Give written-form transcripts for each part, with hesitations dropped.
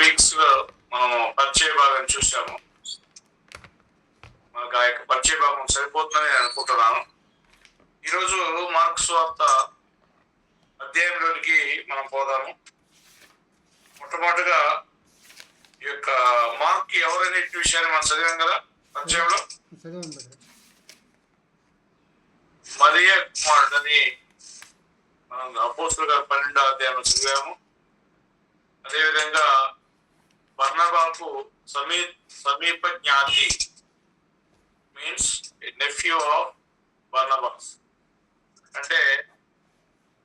Weeks లో మనం పరిచయ భాగం చూసాము. మనకు ఆ యొక్క పరిచయ భాగం సరిపోతుందని నేను అనుకుంటున్నాను. ఈరోజు మార్కు సువార్త అధ్యాయంలోనికి మనం పోదాము. మొట్టమొదటిగా ఈ యొక్క మార్క్ ఎవరనే విషయాన్ని మనం చదివాం కదా పరిచయంలో. మరియ కుమారుడని మనం అపోస్తులుగా 12వ అధ్యాయంలో చదివాము. అదేవిధంగా బర్నబాకు సమీప జ్ఞాతి మీన్స్ నెఫ్యూ ఆఫ్ బర్నబాస్, అంటే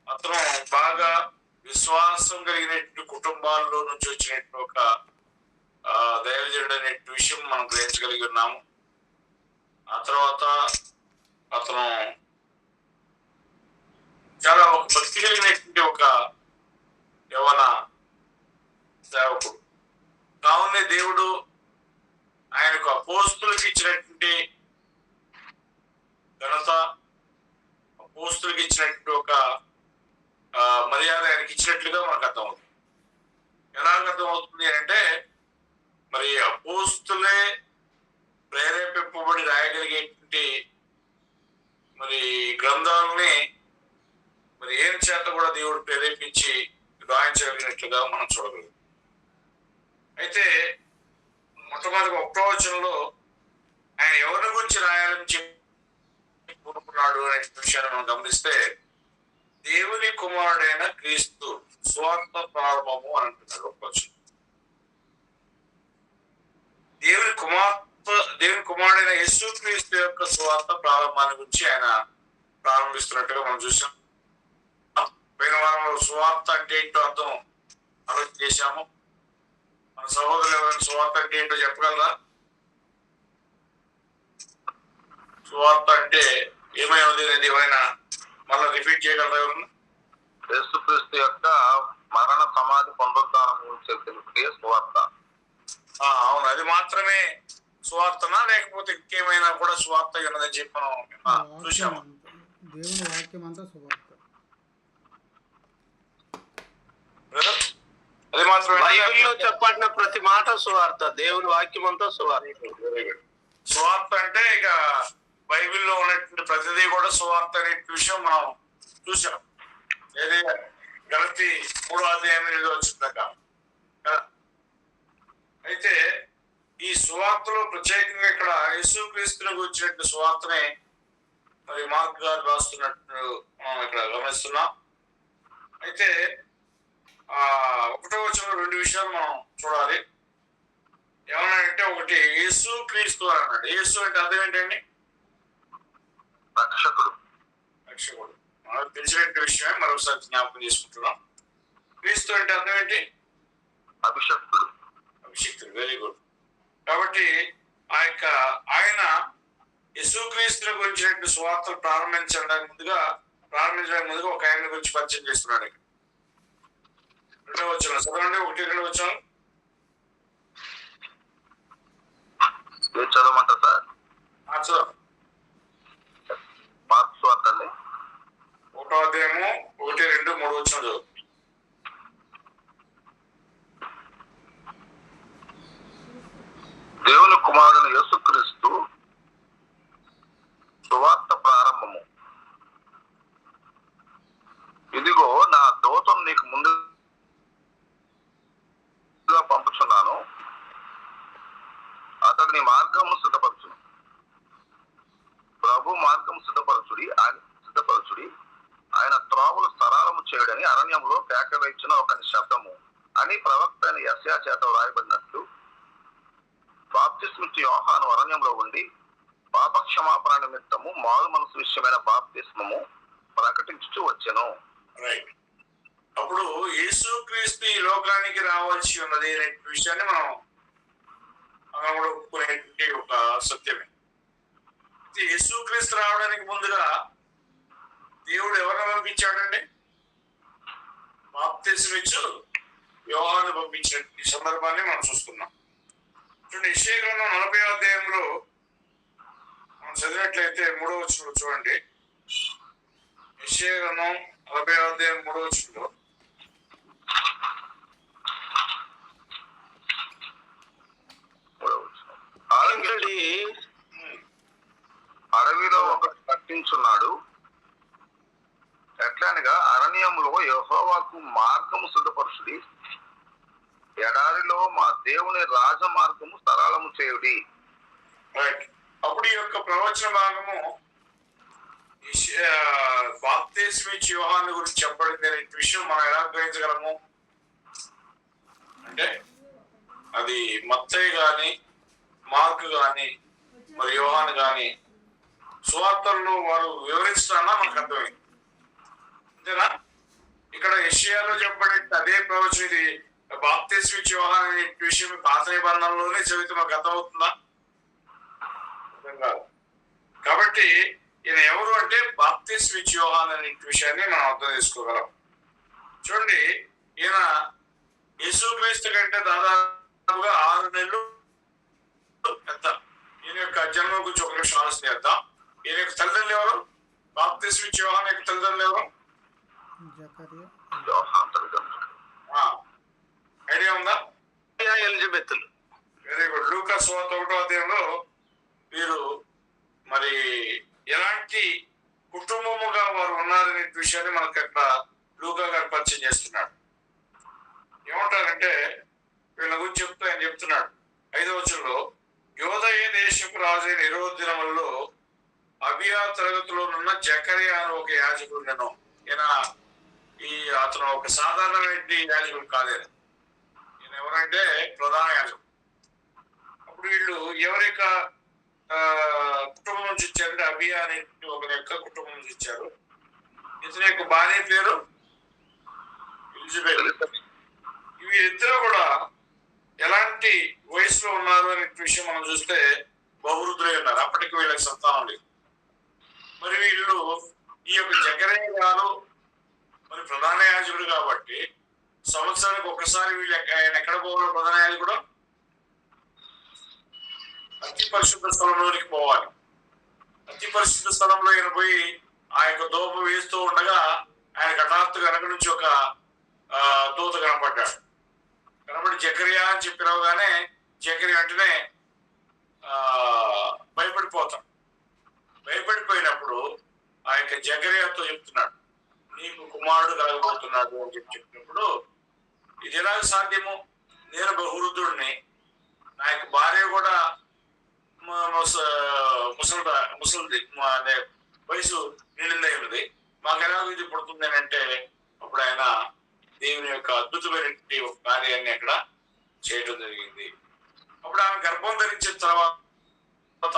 అతను బాగా విశ్వాసం కలిగినట్టు కుటుంబాల్లో నుంచి వచ్చినట్టు ఒక దైవజనుడు అనే విషయం మనం గ్రహించగలిగి ఉన్నాము. ఆ తర్వాత అతను చాలా ఒక భక్తి కలిగినటువంటి ఒక యవన సేవకుడు. కావునే దేవుడు ఆయనకు అపోస్తులకు ఇచ్చినటువంటి ఘనత, అపోస్తులకు ఇచ్చినటువంటి ఒక మర్యాద ఆయనకి ఇచ్చినట్లుగా మనకు అర్థమవుతుంది. ఎలాగ అర్థమవుతుంది అంటే, మరి అపోస్తులే ప్రేరేపింపబడి రాయగలిగేటువంటి మరి గ్రంథాలని మరి ఏం చేత కూడా దేవుడు ప్రేరేపించి రాయించగలిగినట్లుగా మనం చూడగలం. అయితే మొట్టమొదటి 1వ వచనంలో ఆయన ఎవరి గురించి రాయాలని చెప్పి కోరుకున్నాడు అనే విషయాన్ని మనం గమనిస్తే, దేవుని కుమారుడైన క్రీస్తు స్వార్థ ప్రారంభము అని అంటున్నాడు 1వ వచనం. దేవుని కుమారుడైన యేసు క్రీస్తు యొక్క స్వార్థ ప్రారంభాన్ని గురించి ఆయన ప్రారంభిస్తున్నట్టుగా మనం చూసాం. పోయిన వారంలో సువార్త అంటే ఏంటో అర్థం ఆలోచన చేశాము. మన సహోదరులు ఎవరైనా సువార్త అంటే ఏంటో చెప్పగలరా? సువార్త అంటే ఏమైనా ఏమైనా మళ్ళీ రిపీట్ చేయగలరా ఎవరన్నా? యేసుక్రీస్తు యొక్క మరణ సమాధి పునరుద్ధానం గురించి సువార్త. అవును, అది మాత్రమే సువార్తనా లేకపోతే ఇంకేమైనా కూడా సువార్త ఉన్నదని చెప్పి మనం చూసాము. దేవుని వాక్యం అంతా సువార్త. అది మాత్రమే బైబిల్లో చెప్పబడిన ప్రతి మాట సువార్త, దేవుని వాక్యం అంతా సువార్త. సువార్త అంటే ఇక బైబిల్లో ఉన్నటువంటి ప్రతిదీ కూడా సువార్త అనే విషయం మనం చూసాం. ఏది గలతీ 3వ అధ్యాయం 8వ వచనం. అయితే ఈ సువార్తలో ప్రత్యేకంగా ఇక్కడ యేసుక్రీస్తునికి వచ్చినట్టు సువార్తనే మరి మార్క్ గారు రాస్తున్నట్టు మనం ఇక్కడ గమనిస్తున్నాం. అయితే 1వ వచనంలో 2 విషయాలు మనం చూడాలి. ఏమన్నాడంటే, ఒకటి యేసు క్రీస్తు అన్నాడు. యేసు అంటే అర్థం ఏంటండి? రక్షకుడు. మనకు తెలిసినటువంటి విషయమే మరొకసారి జ్ఞాపకం చేసుకుంటున్నాం. క్రీస్తు అంటే అర్థం ఏంటి? అభిషక్తుడు. Very good. కాబట్టి ఆయన యేసుక్రీస్తుని గురించినట్టు సువార్తలు ప్రారంభించడానికి ముందుగా ఒక ఆయన గురించి పరిచయం చేస్తున్నాడు. 2వ వచనం చదవండి. 1-2 వచనం చదవమంటారు సార్? చదవండి. మార్కు సువార్త 1వ అధ్యాయము 1, 2, 3 వచనం చదువు. దేవుని కుమారుడైన యేసుక్రీస్తు సువార్త ప్రారంభము. ఇదిగో నా దూతను నీకు ముందుగా పంపుచున్నాను, అతడు నీ మార్గము సిద్ధపరచును. ప్రభు మార్గము సిద్ధపరచుడి ఆయన త్రోవలు సరళము చేయడని అరణ్యంలో కేక వేయించిన ఒకని శబ్దము అని ప్రవక్త అయిన యెషయా చేత వ్రాయబడినట్లు బాప్తిస్మిచ్చు యోహాను అరణ్యంలో ఉండి పాపక్షమాపణ నిమిత్తము మారు మనసు విషయమైన బాప్తిస్మము ప్రకటించుచూ వచ్చెను. అప్పుడు యేసుక్రీస్తు ఈ లోకానికి రావాల్సి ఉన్నది అనే విషయాన్ని మనం కూడా ఒప్పుకునేటువంటి ఒక సత్యమే. యేసుక్రీస్తు రావడానికి ముందుగా దేవుడు ఎవరిని పంపించాడండి? బాప్తిస్మిచ్చు యోహాను పంపించిన సందర్భాన్ని మనం చూస్తున్నాం. చూడండి, యెషయా గ్రంథం 40వ అధ్యాయంలో మనం చదివినట్లయితే 3వ వచనంలో చూడండి. యెషయా గ్రంథం 40వ అధ్యాయం 3వ వచనంలో సిద్ధపరుచుడి, ఎడారిలో మా దేవుని రాజమార్గము సరళము చేయుడి. రైట్. అప్పుడు ఈ యొక్క ప్రవచన భాగము బాప్తిస్మం ఇచ్చే యోహాను గురించి చెప్పబడింది అనే విషయం మనం ఎలా గ్రహించగలము అంటే, అది మత్తయి గాని, మార్కు గాని, మరి యోహాను గాని సువార్తల్లో వారు వివరించడాన్నా మనకు అర్థమైంది. అంతేనా? ఇక్కడ యెషయాలో చెప్పబడే అదే ప్రవచనం ఇది బాప్తిస్మం ఇచ్చే యోహాను అనే విషయం పాత నిబంధనలోనే చదివితే మనకు అర్థమవుతుందా? అర్థం కాదు. కాబట్టి ఈయన ఎవరు అంటే బాప్తిస్మం ఇచ్చే యోహాను అనే విషయాన్ని మనం అర్థం చేసుకోగలం. చూడండి, ఈయన యేసుక్రీస్తు కంటే దాదాపుగా 6 నెలలు పెద్ద. ఈయన యొక్క జన్మ గురించి ఒక నిమిషం ఆలోచన చేద్దాం. ఈయన యొక్క తల్లిదండ్రులు ఎవరు? బాప్తిస్మం ఇచ్చే యోహాను యొక్క తల్లిదండ్రులు ఎవరు? ఐడియా ఉందా? ఎలిజబెత్. Very good. లూకా సువార్త 1వ అధ్యాయంలో వీరు మరి ఎలాంటి కుటుంబముగా వారు ఉన్నారనే విషయాన్ని మనకు అక్కడ లూకా గారు పరిచయం చేస్తున్నాడు. ఏమంటారంటే వీళ్ళ గురించి చెప్తూ ఆయన చెప్తున్నాడు 5వ వచనంలో, యోదయ దేశపు రాజైన హెరోదు దినములలో అబియా తరగతిలో ఉన్న జకరియా అని ఒక యాజకుడు నేను. ఈయన అతను ఒక సాధారణమైన యాజకుడు కాలేదు. ఈయన ఎవరంటే ప్రధాన యాజకుడు. అప్పుడు వీళ్ళు ఎవరి యొక్క కుటుంబం నుంచి ఇచ్చారంటే అబియా అనే ఒకరి యొక్క కుటుంబం నుంచి ఇచ్చారు. ఇతని యొక్క భార్య పేరు ఎలిజబెత్. వీరిద్దరూ కూడా ఎలాంటి వయసులో ఉన్నారు అనే విషయం మనం చూస్తే బహువృద్ధులై ఉన్నారు. అప్పటికి వీళ్ళకి సంతానం లేదు. మరి వీళ్ళు ఈ యొక్క జకరియా గారు మరి ప్రధాన యాజకుడు కాబట్టి సంవత్సరానికి ఒక్కసారి వీళ్ళు ఆయన ఎక్కడ పోవాలి? ప్రధాన యాజకుడు అతి పరిశుద్ధ స్థలంలోనికి పోవాలి. అతి పరిశుద్ధ స్థలంలో ఆయన పోయి ఆ యొక్క దోప వేస్తూ ఉండగా ఆయన హఠాత్తుగా వెనక నుంచి ఒక దూత కనపడ్డాడు. కనబడి జకరియా అని చెప్పినగానే జకరియా అంటేనే భయపడిపోతాం. భయపడిపోయినప్పుడు ఆ యొక్క జకరియాతో చెప్తున్నాడు, నీకు కుమారుడు కలగబోతున్నాడు అని చెప్పినప్పుడు, ఇది ఎలా సాధ్యము? నేను బహువృద్ధుడిని, నా యొక్క భార్య కూడా ముసలిది, వయసు నిండిందై ఉన్నది, మాకు ఎలాగో ఇది పుడుతుంది అని అంటే, అప్పుడు ఆయన దేవుని యొక్క అద్భుతమైనటువంటి ఒక కార్యాన్ని అక్కడ చేయడం జరిగింది. అప్పుడు ఆమె గర్భం ధరించిన తర్వాత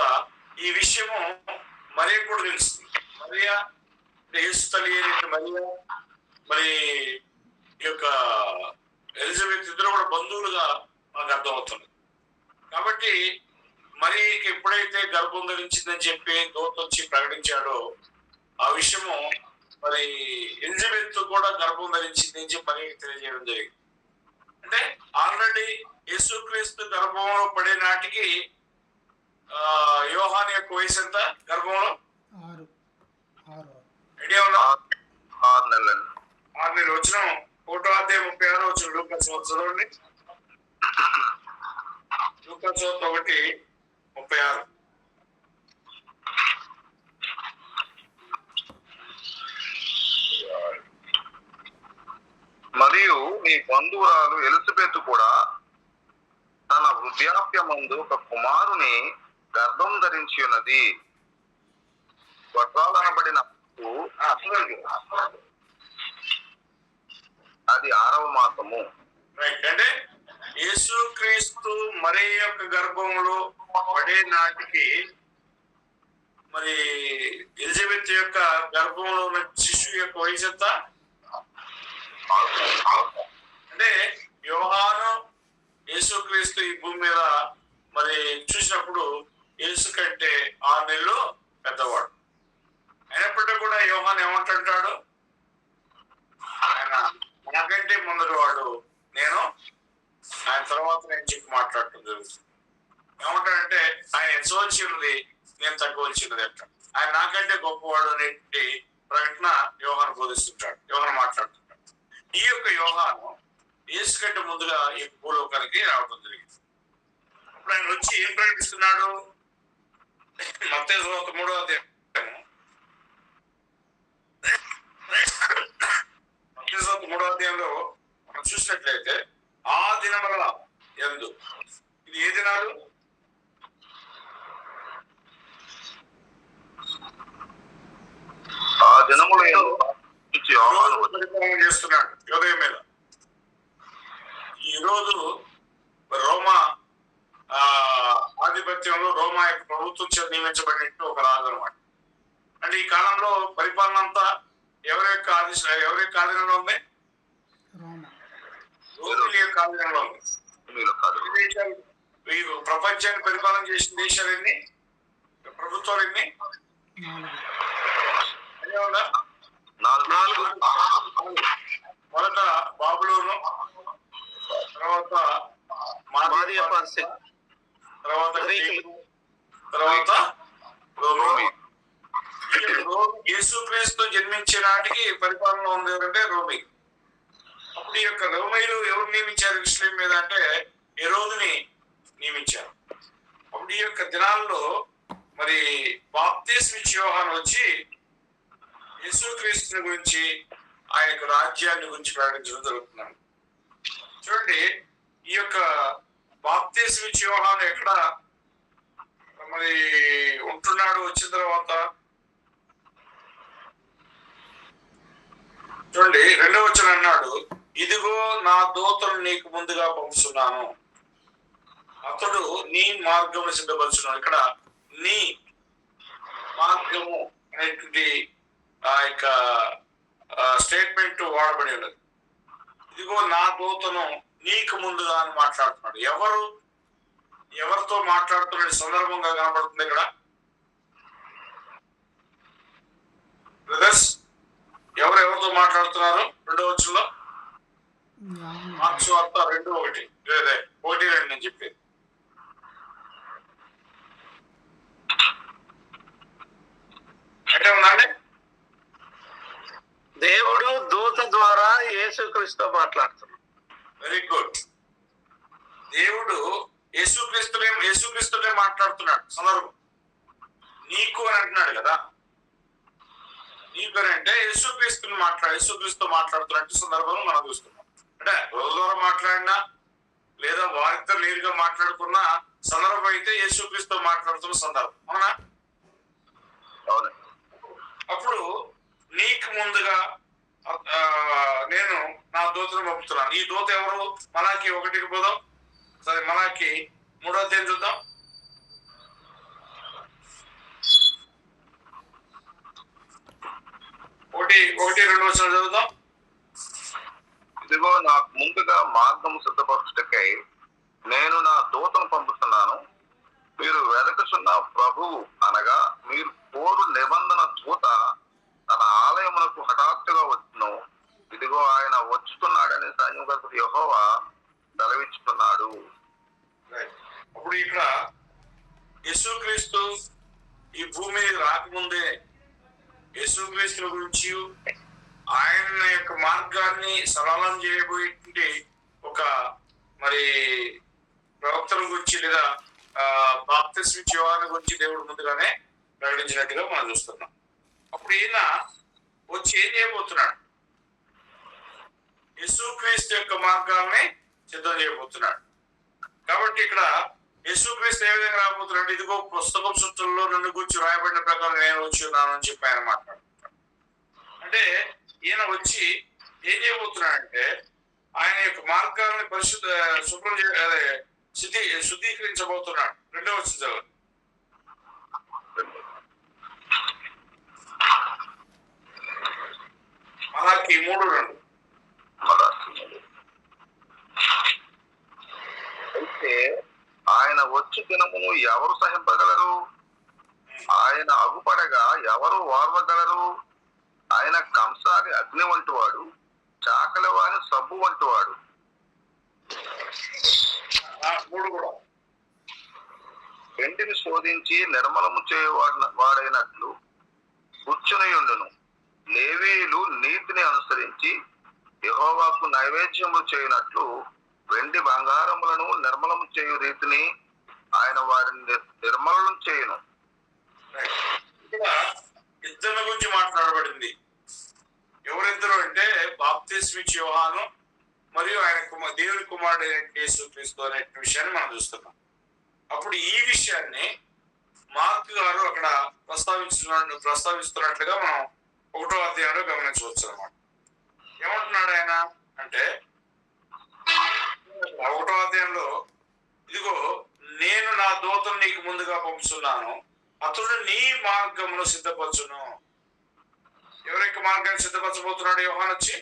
ఈ విషయము మరియా కూడా తెలుస్తుంది. మరియా యేసు తల్లి అయిన మరియా మరి ఈ యొక్క ఎలిజబెత్ ఇద్దరు కూడా బంధువులుగా మనకు అర్థమవుతుంది. కాబట్టి మరియకి ఎప్పుడైతే గర్భం ధరించిందని చెప్పి దూత వచ్చి ప్రకటించాడో ఆ విషయము మరి ఎలిజబెత్ కూడా గర్భం ధరించింది అని చెప్పి మరియకి తెలియజేయడం జరిగింది. అంటే ఆల్రెడీ యేసుక్రీస్తు గర్భంలో పడే నాటికి యోహాను యొక్క వయసు ఎంత? గర్భంలో 6 నెలలు. 6 నెలలు. వచ్చిన 1వ అధ్యాయం 36 వచ్చిన లూకా సువార్త చదవండి. లూకా సువార్త 1:36. మరియు నీ బంధువురాలు ఎలిజబెత్ కూడా తన వృద్ధాప్యమందు ఒక కుమారుని గర్భం ధరించి ఉన్నది. గొడ్రాలనబడిన అది 6వ మాసము. అంటే యేసుక్రీస్తు మరి యొక్క గర్భంలో పడే నాటికి మరి ఎలిజబెత్ యొక్క గర్భంలో ఉన్న శిశువు యొక్క వయసు ఎంత? అంటే యోహాను యేసుక్రీస్తు ఈ భూమి మీద మరి చూసినప్పుడు యేసు కంటే 6 నెలలు పెద్దవాడు. అయినప్పటికీ కూడా యోహాను ఏమంటాడు? ఆయన నాకంటే ముందటి వాడు నేను, ఆయన తర్వాత నేను చెప్పి మాట్లాడటం జరుగుతుంది. ఏమంటాడంటే ఆయన ఎంచవలసి ఉన్నది, నేను తగ్గవలసినది అంటాడు. ఆయన నాకంటే గొప్పవాడు అనేటువంటి ప్రకటన యోహాను బోధిస్తుంటాడు, యోహాను మాట్లాడుతుంటాడు. ఈ యొక్క యోహాను యేసు కంటే ముందుగా ఈ భూలోకానికి రావడం జరిగింది. అప్పుడు ఆయన వచ్చి ఏం ప్రకటిస్తున్నాడు? మత్తయి సువార్త 3వ అధ్యాయం 3వ అధ్యాయంలో రోమా యొక్క ప్రభుత్వం చేత నియమించబడినట్టు ఒక రాజు అనమాట. అంటే ఈ కాలంలో పరిపాలన అంతా ఎవరి యొక్క ఆధీనంలో ఉంది? రోమిల యొక్క ఆధీనంలో ఉంది. ఈ ప్రపంచాన్ని పరిపాలన చేసిన దేశాలు ఎన్ని, ప్రభుత్వాలు ఎన్ని? మొదట బాబులోను, తర్వాత తర్వాత రోమి. యేసుక్రీస్తు జన్మించే నాటికి పరిపాలన ఉంది అంటే రోమి. అప్పుడు ఈ యొక్క రోమీలు ఎవరు నియమించారు ఇస్లాం మీద అంటే హెరోదుని నియమించారు. అప్పుడు ఈ యొక్క దినాల్లో మరి బాప్తిస్మ ఇచ్చే యోహాను వచ్చి యేసుక్రీస్తుని గురించి ఆయన యొక్క రాజ్యాన్ని గురించి ప్రకటించడం జరుగుతున్నాడు. చూడండి, ఈ యొక్క బాప్తిస్మ ఇచ్చే యోహాను ఎక్కడ మరి ఉంటున్నాడు వచ్చిన తర్వాత? చూడండి, 2వ వచనం అన్నాడు, ఇదిగో నా దూతను నీకు ముందుగా పంపుతున్నాను, అతడు నీ మార్గమును సిద్ధపరుచున్నాడు. ఇక్కడ నీ మార్గము అనేటువంటి ఆ యొక్క స్టేట్మెంట్ వాడబడి ఉన్నది. ఇదిగో నా దూతను నీకు ముందుగా అని మాట్లాడుతున్నాడు. ఎవరితో మాట్లాడుతున్న సందర్భంగా కనబడుతుంది ఇక్కడ? బ్రదర్స్, ఎవరితో మాట్లాడుతున్నారు? 2వ వచనంలో మార్క్స్ వార్త 2:1 లేదా 1:2 నేను చెప్పేది. అంటే ఉందండి, దేవుడు దూత ద్వారా యేసుక్రీస్తుతో మాట్లాడుతున్నాడు. Very good. దేవుడు యేసుక్రీస్తునే మాట్లాడుతున్నాడు. సందర్భం నీకు అని అంటున్నాడు కదా. నీకు అని అంటే యేసుక్రీస్తుతో మాట్లాడుతున్నట్టు సందర్భం మనం చూస్తున్నాం. అంటే రోజు ద్వారా మాట్లాడినా లేదా వారితో నేరుగా మాట్లాడుకున్న సందర్భం అయితే యేసుక్రీస్తుతో మాట్లాడుతున్న సందర్భం, అవునా? అప్పుడు నీకు ముందుగా నేను నా దూతను పంపుతున్నాను. ఈ దూత ఎవరు? మలాకి 1కి పోదాం. సరే, మలాకి 3వ అధ్యాయం చూద్దాం. ఒకటి 2 వచనాలు చదువుదాం. ఇదిగో నాకు ముందుగా మార్గము సిద్ధపరచుటకై నేను నా దూతను పంపుతున్నాను. మీరు వెదకుచున్న ప్రభువు అనగా మీరు కోరు నిబంధన దూత తన ఆలయమునకు హఠాత్తుగా వచ్చును. ఇదిగో ఆయన వచ్చుతున్నాడని సైన్యకర్త యెహోవా సెలవిస్తున్నాడు. అప్పుడు ఇక్కడ యేసుక్రీస్తు ఈ భూమి రాకముందే యేసుక్రీస్తు గురించి ఆయన యొక్క మార్గాన్ని సరళం చేయబోయేటువంటి ఒక మరి ప్రవక్తల గురించి లేదా బాప్తిస్మ ఇచ్చే యోహాను గురించి దేవుడు ముందుగానే ప్రకటించినట్టుగా మనం చూస్తున్నాం. అప్పుడు ఈయన వచ్చి ఏం చేయబోతున్నాడు? యేసుక్రీస్తు యొక్క మార్గాన్ని సిద్ధం చేయబోతున్నాడు. కాబట్టి ఇక్కడ యేసుక్రీస్తు ఏ విధంగా రాబోతున్నాడు? ఇదిగో పుస్తకం సూత్రంలో నన్ను గురించి రాయబడిన ప్రకారం నేను వచ్చి ఉన్నాను అని చెప్పి ఆయన మాట్లాడుతున్నాడు. అంటే ఈయన వచ్చి ఏం చేయబోతున్నాడంటే ఆయన యొక్క మార్గాన్ని శుభ్రం శుద్ధీకరించబోతున్నాడు. 2వ వచనం మలాకి 3:2. అయితే ఆయన వచ్చి దినమును ఎవరు సహింపగలరు? ఆయన అగుపడగా ఎవరు ఓర్వగలరు? ఆయన కంసాలి అగ్ని వంటివాడు, చాకలి వాని సబ్బు వంటివాడు. 3 కూడా వెండిని శోధించి నిర్మలము వాడైనట్లు కూర్చునియుండును. లేవీయులు నీతిని అనుసరించి యెహోవాకు నైవేద్యములు చేయనట్లు వెండి బంగారములను నిర్మలము చేయు రీతిని ఆయన వారిని నిర్మలం చేయును. ఇక్కడ ఇద్దరి గురించి మాట్లాడబడింది. ఎవరిద్దరు అంటే బాప్తిస్మ ఇచ్చే యోహాను మరియు ఆయన దేవుని కుమారుడు యేసుక్రీస్తు అనే విషయాన్ని మనం చూస్తున్నాం. అప్పుడు ఈ విషయాన్ని మార్క్ గారు అక్కడ ప్రస్తావిస్తున్నట్లుగా మనం 1వ అధ్యాయంలో గమనించవచ్చు అన్నమాట. ఏమంటున్నాడు ఆయన అంటే 1వ అధ్యాయంలో ఇదిగో నేను నా దూతను నీకు ముందుగా పంపుతున్నాను, అతడు నీ మార్గమును సిద్ధపరచును. ఎవరి యొక్క మార్గాన్ని సిద్ధపరచబోతున్నాడు? యోహాను వచ్చి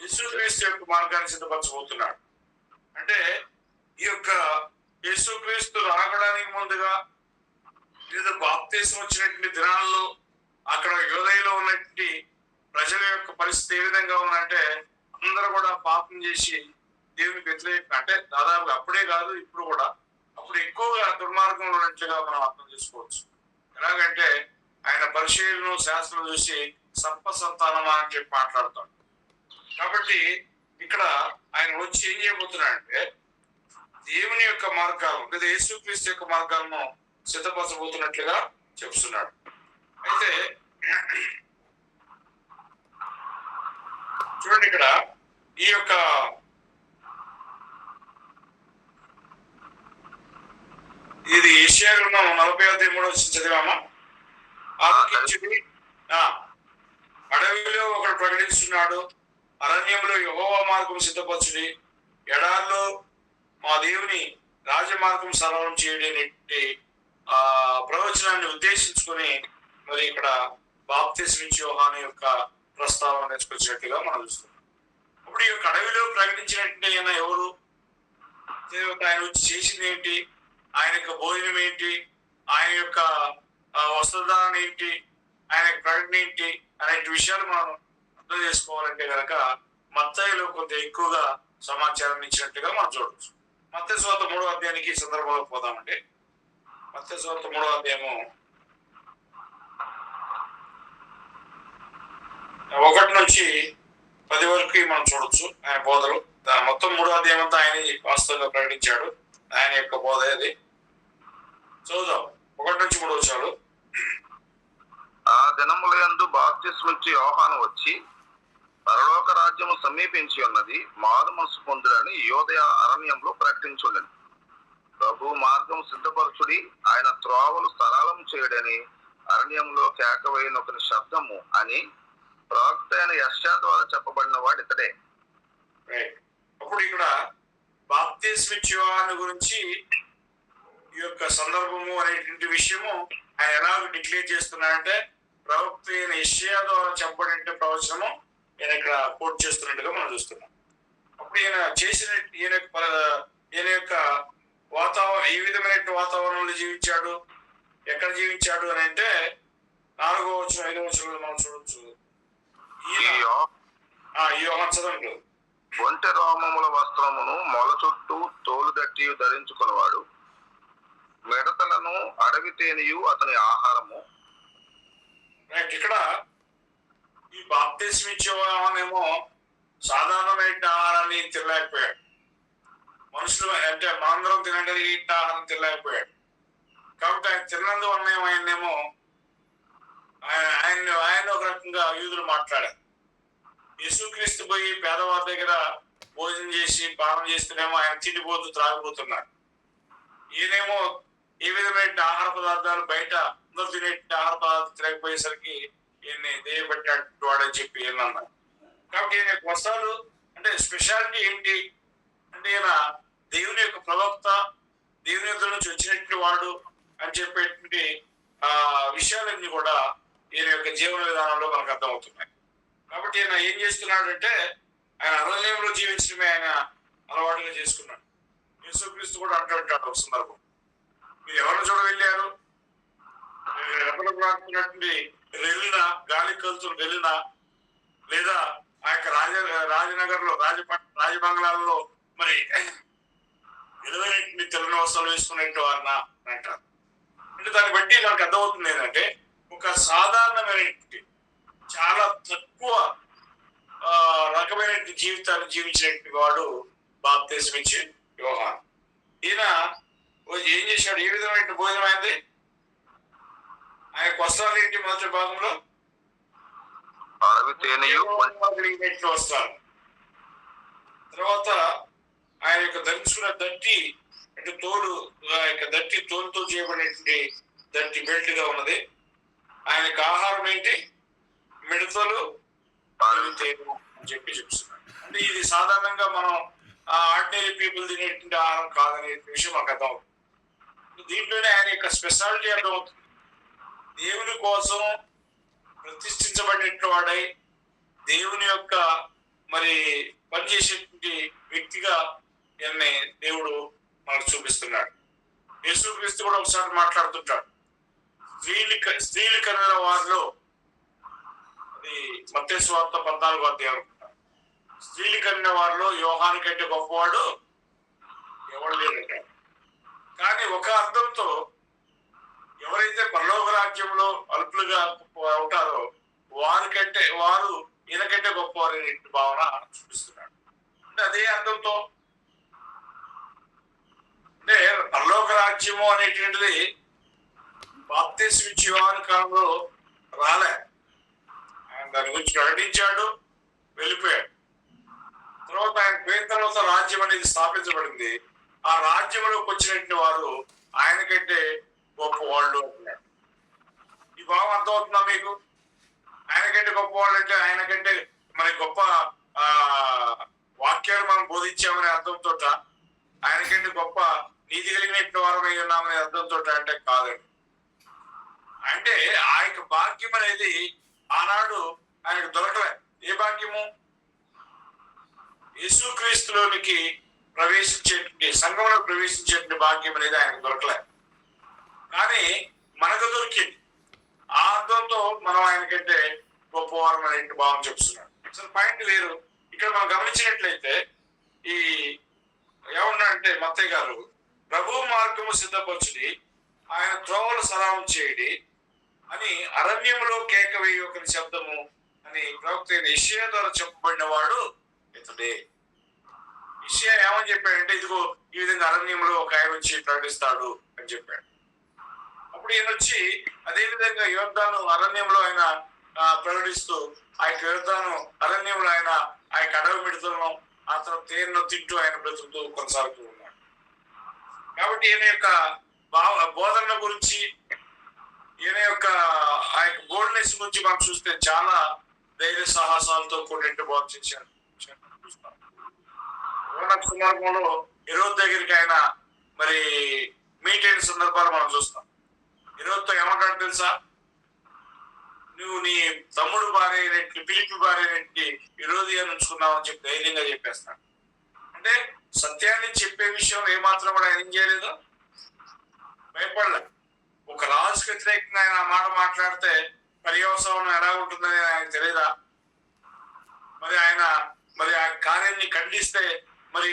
యేసుక్రీస్తు యొక్క మార్గాన్ని సిద్ధపరచబోతున్నాడు. అంటే ఈ యొక్క యేసుక్రీస్తు రావడానికి ముందుగా లేదా బాప్తీసం వచ్చినటువంటి దినాల్లో అక్కడ యోదయలో ఉన్నటువంటి ప్రజల యొక్క పరిస్థితి ఏ విధంగా ఉందంటే, అందరూ కూడా పాపం చేసి దేవునికి వ్యతిరేకంగా, అంటే దాదాపుగా అప్పుడే కాదు ఇప్పుడు కూడా, అప్పుడు ఎక్కువగా దుర్మార్గంలో ఉన్నట్లుగా మనం అర్థం చేసుకోవచ్చు. ఎలాగంటే ఆయన పరిశీలన శాస్త్రం చూసి సర్ప సంతానమా అని చెప్పి మాట్లాడతాడు. కాబట్టి ఇక్కడ ఆయన వచ్చి ఏం చేయబోతున్నాడంటే దేవుని యొక్క మార్గాలు లేదా యేసుక్రీస్తు యొక్క మార్గాలను సిద్ధపరచబోతున్నట్లుగా చెప్తున్నాడు. అయితే చూడండి, ఇక్కడ ఈ యొక్క ఇది యెషయా గ్రంథం 40:3 చదివామా? ఆలోచించుడి, అడవిలో ఒకడు ప్రకటిస్తున్నాడు, అరణ్యంలో యెహోవా మార్గం సిద్ధపరచుడి, ఎడారిలో మా దేవుని రాజమార్గం సరళం చేయడానికి ప్రవచనాన్ని ఉద్దేశించుకొని మరి ఇక్కడ బాప్తిస్మ ఇచ్చే యోహాను యొక్క ప్రస్తావన నేర్చుకొచ్చినట్టుగా మనం చూస్తున్నాం. అప్పుడు ఈ యొక్క అడవిలో ప్రకటించినట్టు ఆయన ఎవరు? ఆయన వచ్చి చేసింది ఏంటి? ఆయన యొక్క భోజనం ఏంటి? ఆయన యొక్క వస్త్రధారణ ఏంటి? ఆయన యొక్క ప్రకటన ఏంటి అనే విషయాలు మనం అర్థం చేసుకోవాలంటే కనుక మత్తయిలో కొంత ఎక్కువగా సమాచారం ఇచ్చినట్టుగా మనం చూడవచ్చు. మత్తయి సువార్త 3వ అధ్యాయానికి ఈ సందర్భంలో పోదామంటే, మత్తయి సువార్త 3వ అధ్యాయము 1 నుంచి 10 వరకు మనం చూడొచ్చు ఆయన బోధలు. మొత్తం 3వ అధ్యాయం అంతా ఆయన వాస్తవంగా ప్రకటించాడు. ఆయన యొక్క బోధ అది చూద్దాం. 1 నుంచి 3 వచ్చాడు. ఆ దినములందు బాప్తిస్మిచ్చి యోహాను వచ్చి, పరలోక రాజ్యము సమీపించి ఉన్నది, మారు మనసు పొందుడని యోదయ అరణ్యంలో ప్రకటించుండెను. ప్రభు మార్గం సిద్ధపరచుడి, ఆయన త్రోవలు సరళం చేయడని అరణ్యంలో కేకవేయని ఒకని శబ్దము అని ప్రవక్త అయిన యెషయా ద్వారా చెప్పబడిన వాడు ఇతడే. అప్పుడు ఇక్కడ బాప్తిస్మ ఇచ్చే యోహాను గురించి ఈ యొక్క సందర్భము అనేటువంటి విషయము ఆయన ఎలా డిక్లేర్ చేస్తున్నాడంటే, ప్రవక్త అయిన యెషయా ద్వారా చెప్పబడిన ప్రవచనము ఈయన ఇక్కడ కోట్ చేస్తున్నట్టుగా మనం చూస్తున్నాం. అప్పుడు ఈయన చేసిన ఈయన యొక్క వాతావరణం ఏ విధమైన వాతావరణంలో జీవించాడు, ఎక్కడ జీవించాడు అని అంటే 4వ వచనం 5వ వచనంలో మనం చూడొచ్చు. యోహాను చదవండి. ఒంటె రోమముల వస్త్రమును మొల చుట్టూ తోలు దట్టి ధరించుకున్నవాడు, మిడతలను అడవి తేనియు అతని ఆహారము. ఇక్కడ ఈ బాప్తిస్మ ఇచ్చే యోహానేమో సాధారణమైన ఆహారాన్ని తినలేకపోయాడు. మనుషులు అంటే మనందరం తినగలిగే ఆహారం తినలేకపోయాడు. కాబట్టి ఆయన తిన్నందువల్ల ఆయన్నేమో ఆయన ఒక రకంగా యూదులు మాట్లాడారు. యేసుక్రీస్తు పోయి పేదవారి దగ్గర భోజనం చేసి పానం చేస్తేనేమో ఆయన తిండిపోతూ త్రాగిపోతున్నాడు. ఈయనేమో ఏ విధమైన ఆహార పదార్థాలు బయట అందరూ తినే ఆహార పదార్థాలు తినకపోయేసరికి ఈయన్ని దేయబట్టాడు వాడని చెప్పి ఈయన అన్నారు. కాబట్టి ఈయన యొక్క వస్త్రాలు అంటే స్పెషాలిటీ ఏంటి అంటే, ఈయన దేవుని యొక్క ప్రవక్త, దేవుని యొక్క నుంచి వచ్చినటువంటి వాడు అని చెప్పేటువంటి విషయాలన్నీ కూడా ఈయన యొక్క జీవన విధానంలో మనకు అర్థమవుతున్నాయి. కాబట్టి ఈయన ఏం చేస్తున్నాడు అంటే, ఆయన అరణ్యంలో జీవించడమే ఆయన అలవాటుగా చేసుకున్నాడు. యేసుక్రీస్తు కూడా అంటుంటాడు ఒక సందర్భం, మీరు ఎవరిని చూడ వెళ్ళారు, రెప్పలకున్నటువంటి వెళ్ళిన గాలి కలుతులు వెళ్ళిన లేదా ఆ యొక్క రాజనగర్ లో రాజబంగ్లాల్లో మరి విలువైన తెల్లని వస్త్రాలు వేసుకునేట్టు అన్న అంటారు. అంటే దాన్ని బట్టి మనకు అర్థమవుతుంది ఏంటంటే, ఒక సాధారణమైనటువంటి చాలా తక్కువ రకమైన జీవితాన్ని జీవించినటువంటి వాడు బాప్తిస్మ ఇచ్చే యోహాను. ఈయన ఏం చేశాడు? ఏ విధమైన భోజనం అయింది? ఆయన వస్త్రాలు ఏంటి? మొదటి భాగంలో వస్త్రాలు, తర్వాత ఆయన యొక్క ధరించుకున్న దట్టి అంటే తోలు, ఆ యొక్క దట్టి తోలుతో చేయబడినటువంటి దట్టి బెల్ట్ గా ఉన్నది. ఆయన యొక్క ఆహారం ఏంటి? మిడతలు అని చెప్పి చెప్తున్నాడు. అంటే ఇది సాధారణంగా మనం ఆర్డినరీ పీపుల్ తినేటువంటి ఆహారం కాదనే విషయం మనకు అర్థం. దీంట్లోనే ఆయన యొక్క స్పెషాలిటీ అర్థమవుతుంది. దేవుని కోసం ప్రతిష్ఠించబడినట్టు వాడై దేవుని యొక్క మరి పనిచేసేటువంటి వ్యక్తిగా ఈయన్ని దేవుడు మనకు చూపిస్తున్నాడు. యేసుక్రీస్తు కూడా ఒకసారి మాట్లాడుతుంటాడు, స్త్రీలు కనిన వారిలో, అది మత్తయి సువార్త 14వ అధ్యాయం, స్త్రీలు కనిన వారిలో యోహాను కంటే గొప్పవాడు ఎవరు లేదంటాడు. కానీ ఒక అర్థంతో ఎవరైతే పరలోక రాజ్యంలో అల్పులుగా ఉంటారో వారు ఈయనకంటే గొప్పవారు అనే భావన చూపిస్తున్నాడు. అంటే అదే అర్థంతో, అంటే పరలోక రాజ్యము అనేటువంటిది బాప్తిస్మం ఇచ్చే యోహాను కాలంలో రాలే. ఆయన దాని గురించి ప్రకటించాడు, వెళ్ళిపోయాడు. తర్వాత ఆయన పోయిన తర్వాత రాజ్యం అనేది స్థాపించబడింది. ఆ రాజ్యంలోకి వచ్చినటువంటి వారు ఆయన కంటే గొప్ప వాళ్ళు అంటున్నాడు. ఈ భావం అర్థమవుతుందా మీకు? ఆయన కంటే గొప్ప వాళ్ళు అంటే ఆయన కంటే మరి గొప్ప వాక్యాలు మనం బోధించామనే అర్థంతో, ఆయన కంటే గొప్ప నీతి కలిగినట్టు వారమై ఉన్నామనే అర్థంతో అంటే కాదండి. అంటే ఆ యొక్క భాగ్యం అనేది ఆనాడు ఆయనకు దొరకలే. ఏ భాగ్యము? యేసుక్రీస్తులోనికి ప్రవేశించేటువంటి, సంఘంలో ప్రవేశించేటువంటి భాగ్యం అనేది ఆయనకు దొరకలే. కానీ మనకు దొరికింది. ఆ అర్థంతో మనం ఆయనకంటే గొప్పవారం అనే భావం చెప్తున్నాడు. అసలు పాయింట్ వేరు. ఇక్కడ మనం గమనించినట్లయితే ఈ ఏమన్నాడంటే మత్తయ్య గారు, ప్రభు మార్గము సిద్ధపరచుడి, ఆయన త్రోవలు సరావం చేయడి అని అరణ్యములో కేక వేయి ఒకరి శబ్దము అని ప్రవక్త యెషయా ద్వారా చెప్పబడిన వాడు ఇతడే. యెషయా ఏమని చెప్పాడంటే, ఇదిగో ఈ విధంగా అరణ్యంలో ఒక ఆయన వచ్చి ప్రకటిస్తాడు అని చెప్పాడు. అప్పుడు ఈయన వచ్చి అదే విధంగా యోర్దాను అరణ్యంలో ఆయన ప్రకటిస్తూ, ఆ యొక్క యోర్దాను అరణ్యంలో ఆయన ఆ యొక్క అడవి మిడతలను ఆ తర్వాత తేనెను తింటూ ఆయన బ్రతుకుతూ కొనసాగుతూ ఉన్నాడు. కాబట్టి ఈయన యొక్క బోధన గురించి, ఈయన యొక్క ఆ యొక్క బోల్డ్నెస్ గురించి మనం చూస్తే చాలా ధైర్య సాహసాలతో కూడినట్టు బోధ చేశాడు. సందర్భంలో హెరోదు దగ్గరికి ఆయన మరి మీట్ అయిన సందర్భాలు మనం చూస్తాం. హెరోదుతో ఏమంటాడు తెలుసా? నువ్వు నీ తమ్ముడు భార్య అయినట్టు, ఫిలిప్పు భార్య అయినట్టు హెరోదియా ఉంచుకున్నావు అని చెప్పి ధైర్యంగా చెప్పేస్తాడు. అంటే సత్యాన్ని చెప్పే విషయంలో ఏమాత్రం కూడా ఆయన ఏం చేయలేదు, భయపడలేదు. ఒక రాజుకి వ్యతిరేకంగా ఆయన ఆ మాట మాట్లాడితే పర్యవసానం ఎలా ఉంటుందని ఆయనకు తెలియదా? మరి ఆయన మరి ఆ కార్యాన్ని ఖండిస్తే మరి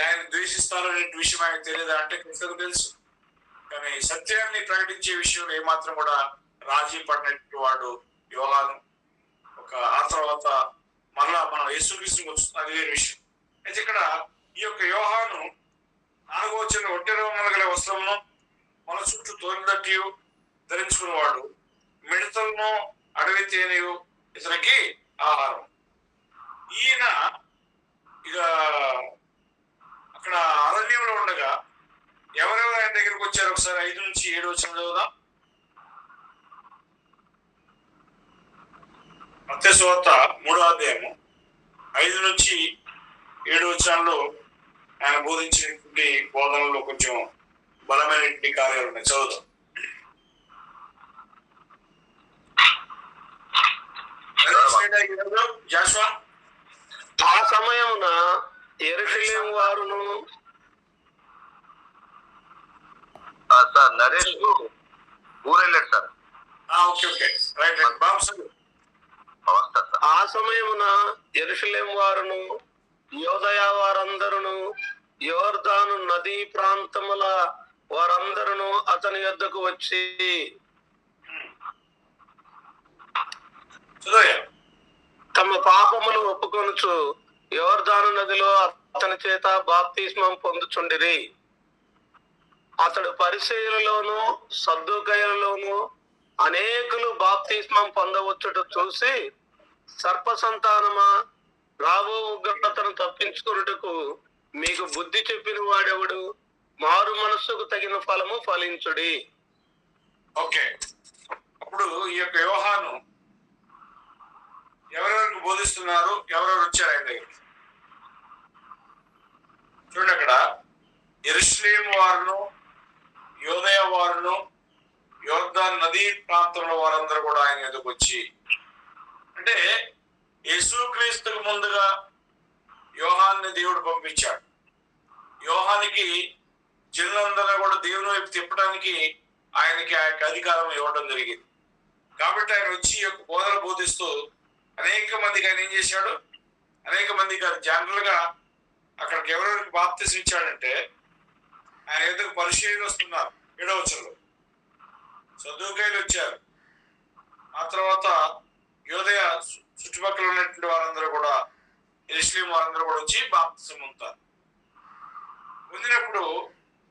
ఆయన ద్వేషిస్తారు అనే విషయం ఆయనకు తెలియదా? అంటే ఖచ్చితంగా తెలుసు. కానీ సత్యాన్ని ప్రకటించే విషయంలో ఏమాత్రం కూడా రాజీ పడినట్టు వాడు యోహాను. ఆ తర్వాత మళ్ళా మనం యేసుక్రీస్తుకి వస్తుంది, అది వేరే విషయం. అయితే ఇక్కడ ఈ యొక్క యోహాను 4వ వచనం, ఒంటె రోమములు గల వస్త్రమును మన చుట్టూ తోలిదట్టి ధరించుకున్నవాడు, మిడతలను అడవి తేనెయు ఇతనికి ఆహారం. ఈయన ఇక అక్కడ అరణ్యంలో ఉండగా ఎవరెవరు ఆయన దగ్గరికి వచ్చారు? ఒకసారి 5 నుంచి 7 వచనం చదువుదాం. మత్తయి సువార్త 3వ అధ్యాయము 5 నుంచి 7 వచనాల్లో ఆయన బోధించినటువంటి బోధనలో కొంచెం బలమైనటువంటి కార్యాలు ఉన్నాయి. చదువుదాం. జాషువా, ఆ సమయమున యెరూషలేము వారును సార్ నరేష్ ఊరెళ్ళాడు సార్. ఓకే రైట్ రైట్ బాబు సార్. ఆ సమయమున యెరూషలేము వారును యోదయ వారందరును యోర్దాను నదీ ప్రాంతముల వారందరును అతని యొద్దకు వచ్చి తమ పాపములు ఒప్పుకొనుచు యోర్దాను నదిలో అతని చేత బాప్తిస్మం పొందుచుండిరి. అతడు పరిసయ్యులలోను సద్దూకయ్యులలోను అనేకులు బాప్తిస్మం పొందవచ్చుట చూసి, సర్ప సంతానమా, రాబో ఉగ్రతను తప్పించుకున్నట్టుకు మీకు బుద్ధి చెప్పిన వాడెవడు? మారు మనస్సుకు తగిన ఫలము ఫలించుడి. ఓకే, అప్పుడు ఈ యొక్క యోహాను ఎవరెవరికి బోధిస్తున్నారు, ఎవరెవరు వచ్చారు ఆయన దగ్గర చూడండి. అక్కడ యెరూషలేము వారును నదీ ప్రాంతంలో వారందరూ కూడా ఆయన ఎదుకు వచ్చి, అంటే యేసుక్రీస్తుకు ముందుగా యోహాన్ని దేవుడు పంపించాడు. యోహానికి జనులందరూ కూడా దేవుని వైపు తిప్పడానికి ఆయనకి ఆ యొక్క అధికారం ఇవ్వడం జరిగింది. కాబట్టి ఆయన వచ్చి ఈ యొక్క బోధన బోధిస్తూ అనేక మందికి ఆయన ఏం చేశాడు, అనేక మందికి జనరల్ గా అక్కడికి ఎవరెవరికి బాప్తిసం ఇచ్చాడంటే, ఆయన ఎదుగు పరిశీలన వస్తున్నారు 7వ వచనంలో, సద్దూకయ్యులు వచ్చారు, ఆ తర్వాత యోదయ చుట్టుపక్కల ఉన్నటువంటి వారందరూ కూడా, యెరూషలేము వారందరూ కూడా వచ్చి బాప్తిసం పొందుతారు. పొందినప్పుడు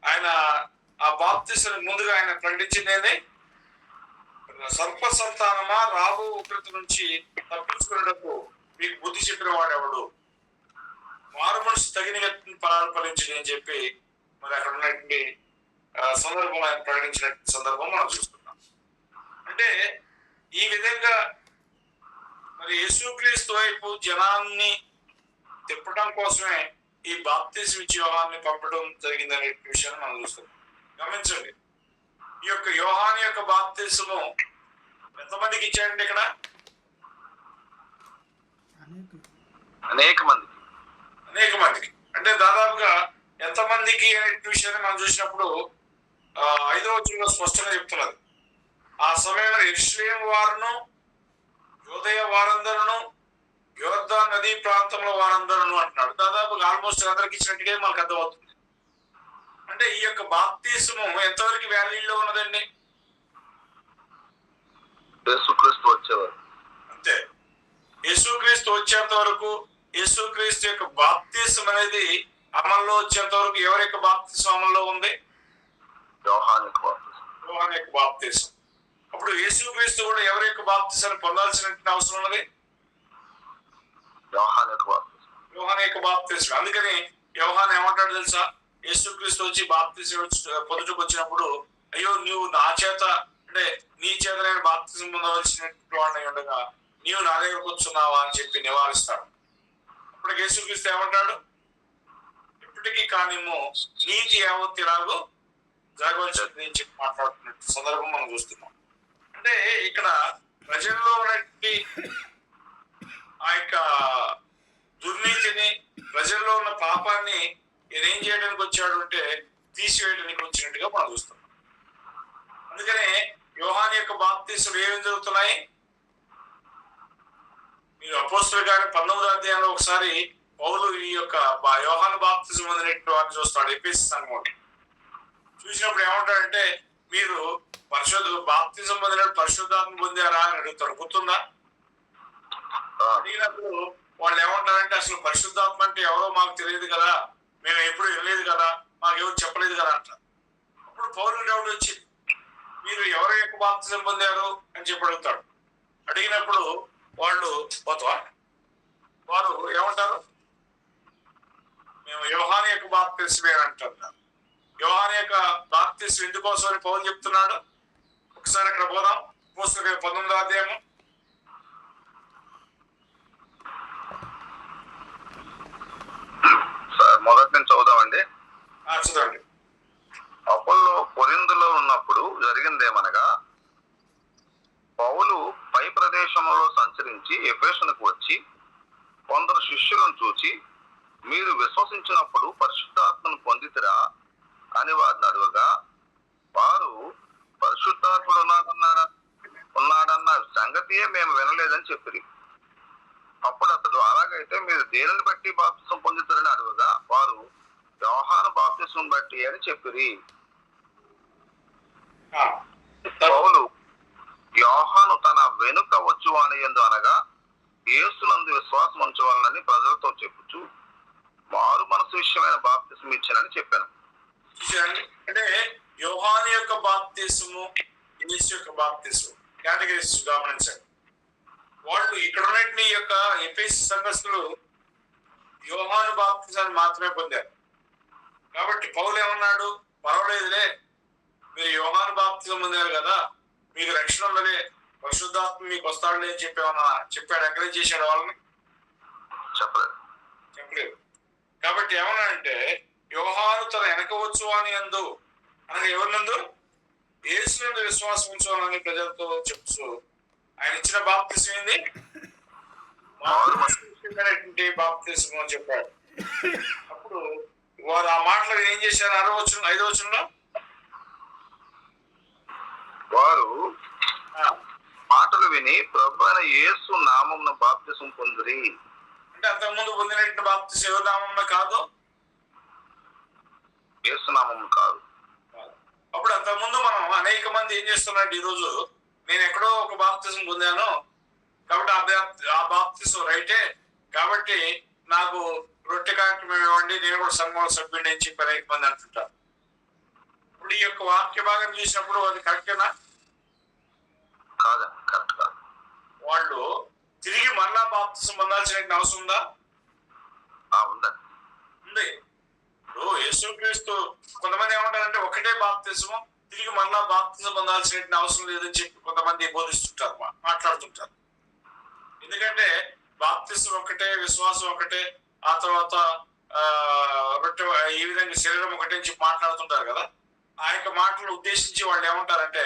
ఆయన ఆ బాప్తిసం ముందుగా ఆయన ప్రకటించింది, సర్ప సంతానమా, రాబో ఉగ్రత నుంచి తప్పించుకునేటప్పుడు మీకు బుద్ధి చెప్పిన వాడెవడు, మారు మనసు తగిన ఫలాలు ఫలించింది అని చెప్పి మరి అక్కడ ఉన్నటువంటి సందర్భం ఆయన ప్రకటించిన సందర్భం మనం చూస్తున్నాం. అంటే ఈ విధంగా మరి యేసుక్రీస్తు వైపు జనాన్ని తిప్పడం కోసమే ఈ బాప్తిసం ఇచ్చి యోహాన్ని పంపడం జరిగిందనే విషయాన్ని మనం చూస్తున్నాం. గమనించండి, ఈ యొక్క యోహాను యొక్క బాప్తిసము ఎంతమందికి ఇచ్చాడండి ఇక్కడ? అనేక మందికి. అంటే దాదాపుగా ఎంతమందికి అనే విషయాన్ని మనం చూసినప్పుడు 5వ వచనంలో స్పష్టంగా చెప్తున్నది. ఆ సమయంలో యెరూషలేము వారును, యోదయ వారందరూ, యోర్దాను నదీ ప్రాంతంలో వారందరూ అంటున్నాడు. దాదాపుగా ఆల్మోస్ట్ అందరికి ఇచ్చినట్టుగా మనకు అర్థమవుతుంది. అంటే ఈ యొక్క బాప్తిసము ఎంతవరకు వ్యాలీలో ఉన్నదండి? యేసుక్రీస్తు వచ్చేవారు అంతే. యేసుక్రీస్తు వచ్చేంత వరకు, యేసుక్రీస్తు యొక్క బాప్తిసం అనేది అమల్లో వచ్చేంత వరకు ఎవరి యొక్క బాప్తిసం అమల్లో ఉంది? యోహాను యొక్క బాప్తిసం. అప్పుడు యేసుక్రీస్తు కూడా ఎవరి యొక్క బాప్తిసాన్ని పొందాల్సిన అవసరం ఉన్నది? యోహాను యొక్క బాప్తిసం. అందుకని యోహాను ఏమంటాడు తెలుసా? యేసుక్రీస్తు వచ్చి బాప్తిసం పొందుటకు వచ్చినప్పుడు, అయ్యో నువ్వు నా చేత, అంటే నీ చేత నేను బాప్తిసం పొందవలసినటువంటి వాడిని ఉండగా నీవు నా దగ్గరకు వచ్చున్నావా అని చెప్పి నివారిస్తాడు. అప్పుడు యేసుక్రీస్తు ఏమంటాడు? ఇప్పటికీ కానిమ్ము నీతి యావత్తు ఎలాగో జరగవలసింది అని చెప్పి మాట్లాడుతున్న సందర్భం మనం చూస్తున్నాం. అంటే ఇక్కడ ప్రజల్లో ఉన్నటువంటి ఆ యొక్క దుర్నీతిని, ప్రజల్లో ఉన్న పాపాన్ని ఏం చేయడానికి వచ్చాడు అంటే తీసివేయడానికి వచ్చినట్టుగా మనం చూస్తున్నాం. అందుకనే యోహాను యొక్క బాప్తిసం ఏమేమి జరుగుతున్నాయి? మీరు అపోస్తలుల కార్యం 19వ అధ్యాయంలో ఒకసారి పౌలు ఈ యొక్క యోహాను బాప్తిసం పొందినటువంటి వారిని చూస్తాడు. ఎఫెసు సంఘం చూసినప్పుడు ఏమంటాడంటే, మీరు బాప్తిసం పొందినప్పుడు పరిశుద్ధాత్మ పొందారా అని అడుగుతారు. గుర్తుందా? అడిగినప్పుడు వాళ్ళు ఏమంటారంటే, అసలు పరిశుద్ధాత్మ అంటే ఎవరో మాకు తెలియదు కదా, మేము ఎప్పుడు వినలేదు కదా, మాకెవరు చెప్పలేదు కదా అంటారు. అప్పుడు పౌలు డౌట్ వచ్చింది, మీరు ఎవరి యొక్క బాప్తిసం పొందారు అని చెప్పి అడుగుతాడు. అడిగినప్పుడు వారు ఏమంటారు? మేము యోహాను యొక్క బాప్తిసమే అంటారు. యోహాను యొక్క బాప్తిసం ఎందుకోసం అని పౌలు చెప్తున్నాడు. ఒకసారి అక్కడ పోదాం. అపోస్తలుల 19వ అధ్యాయము మొదటి నుంచి చదువుదామండి. చదవండి. అపోల్లో కొరింథులో ఉన్నప్పుడు జరిగిందేమనగా, పౌలు పై ప్రదేశంలో సంచరించి ఎఫెసునకు వచ్చి కొందరు శిష్యులను చూచి, మీరు విశ్వసించినప్పుడు పరిశుద్ధాత్మను పొందితిరా అని వారిని అడుగగా, వారు పరిశుద్ధాత్ముడు ఉన్నాడన్న సంగతియే మేము వినలేదని చెప్పిరి. అప్పుడు అతడు, అలాగైతే మీరు దేనిని బట్టి బాప్తిసం పొందుతారని అడుగగా, వారు యోహాను బాప్తిసం బట్టి అని చెప్పిరి. పౌలు, యోహాను తన వెనుక వచ్చువాని యందు అనగా యేసునందు విశ్వాసం ఉంచవాలని ప్రజలతో చెప్పుచు మారు మనసు విషయమైన బాప్తిసం ఇచ్చానని చెప్పాను. అంటే యోహాను యొక్క బాప్తిసము, యేసు యొక్క బాప్తిసము కేటగిరీస్ గమనించండి. వాళ్ళు ఇక్కడ ఉన్నటువంటి యొక్క ఎఫెసు సంఘస్థులు యోహాను బాప్తిసాన్ని మాత్రమే పొందారు. కాబట్టి పౌలు ఏమన్నాడు? పర్వాలేదులే, మీరు యోహాను బాప్తిసం పొందారు కదా, మీకు రక్షణ ఉన్నదే, పరిశుద్ధాత్మ మీకు వస్తాడులే అని చెప్పాడు. ఎంకరేజ్ చేశాడు వాళ్ళని? చెప్పలేదు. కాబట్టి ఏమన్నా అంటే, యోహాను తన వెనక వచ్చు అని అందు అనగా ఎవరినందు? యేసునందు విశ్వాసం ఉంచాలని ప్రజలతో చెప్తూ ఆయన ఇచ్చిన బాప్తిసం ఏంది? బాప్తిసం అని చెప్పాడు. అప్పుడు వారు ఆ మాటలు ఏం చేశారు? 5వ వచనంలో వారు మాటలు విని ప్రభు అయిన యేసు నామమున బాప్తిసం పొందిరి. అంటే అంతకుముందు పొందినట్టు బాప్తిసం ఎవరి నామమున కాదు, యేసు నామమున కాదు. అప్పుడు అంతకుముందు మనం అనేక మంది ఏం చేస్తున్నారంటే, ఈరోజు నేను ఎక్కడో ఒక బాప్తిసం పొందాను కాబట్టి ఆ బాప్తిసం రైటే కాబట్టి నాకు రొట్టె కార్యక్రమం ఇవ్వండి, నేను కూడా సంఘంలో సభ్యుడిని అని చెప్పి అనేక మంది అంటుంటారు. ఇప్పుడు ఈ యొక్క వాక్య భాగం చూసినప్పుడు అది కరెక్టేనా? కాదండి, కరెక్ట్ కాదు. వాళ్ళు తిరిగి మరలా బాప్తిసం పొందాల్సిన అవసరం ఉందా? ఉందండి, ఉంది. ఇప్పుడు యేసుక్రీస్తు కొంతమంది ఏమంటారంటే ఒకటే బాప్తిసము, తిరిగి మరలా బాప్తిసం పొందాల్సిన అవసరం లేదని చెప్పి కొంతమంది బోధిస్తుంటారు, మాట్లాడుతుంటారు. ఎందుకంటే బాప్తిసం ఒకటే, విశ్వాసం ఒకటే, ఆ తర్వాత రొట్టె ఈ విధంగా శరీరం ఒకటే అని చెప్పి మాట్లాడుతుంటారు కదా. ఆ యొక్క మాటలు ఉద్దేశించి వాళ్ళు ఏమంటారంటే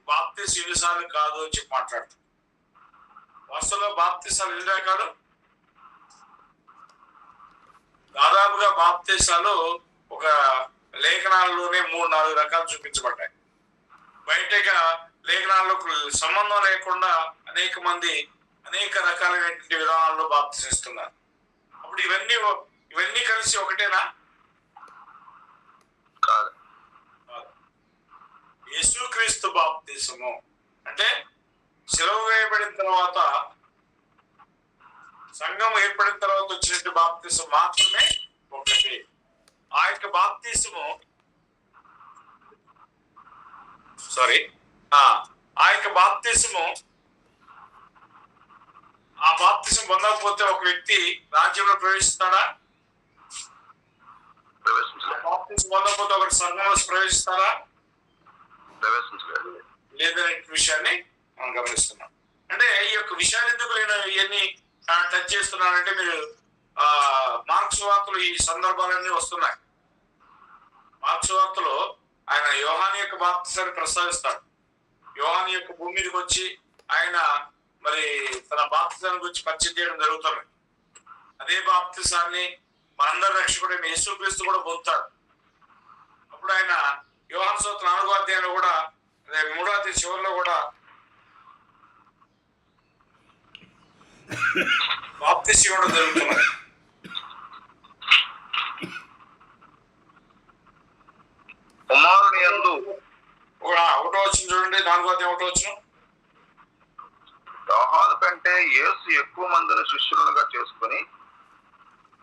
బాప్తిసం ఎన్నిసార్లు కాదు అని చెప్పి మాట్లాడుతారు. వాస్తవంలో బాప్తిసాలు ఎన్ని రకాలు? దాదాపుగా బాప్తిసాలు ఒక లేఖనాల్లోనే 3-4 రకాలు చూపించబడ్డాయి. బయటగా లేఖనాలకు సంబంధం లేకుండా అనేక మంది అనేక రకాలైనటువంటి విధానాల్లో బాప్తిసిస్తున్నారు. అప్పుడు ఇవన్నీ కలిసి ఒకటేనా? కాదు. యేసుక్రీస్తు బాప్తిసము అంటే సెలవు వేయబడిన తర్వాత, సంఘం ఏర్పడిన తర్వాత వచ్చినట్టు బాప్తిసం మాత్రమే ఒకటి. ఆ యొక్క బాప్తిసము ఆ బాప్తిసం పొందకపోతే ఒక వ్యక్తి రాజ్యంలో ప్రవేశిస్తాడా? బాప్తిసం పొందకపోతే ఒకటి సంఘంలో ప్రవేశిస్తాడా? లేదనే విషయాన్ని మనం గమనిస్తున్నాం. అంటే ఈ యొక్క విషయాలు ఎందుకు నేను ఇవన్నీ టచ్ చేస్తున్నానంటే, మీరు మార్క్స్ వార్తలు ఈ సందర్భాలన్నీ వస్తున్నాయి. మార్క్స్ వార్తలో ఆయన యోహాను యొక్క బాప్తిసాన్ని ప్రస్తావిస్తాడు. యోహాను యొక్క భూమి మీదకి వచ్చి ఆయన మరి తన బాప్తిసాన్ని గురించి పరిచయం చేయడం జరుగుతుంది. అదే బాప్తిసాన్ని మనందరి రక్షకుడైన యేసుక్రీస్తు కూడా పొందుతాడు. అప్పుడు ఆయన యోహాను సువార్త 4వ అధ్యాయంలో కూడా, 3వ అధ్యాయం చివరిలో కూడా బాప్తిసం ఇవ్వడం జరుగుతున్నది. కుమారుని యందు 1వ వచనం చూడండి, 4వ అధ్యాయం 1వ వచనం. యోహాను కంటే యేసు ఎక్కువ మందిని శిష్యులుగా చేసుకుని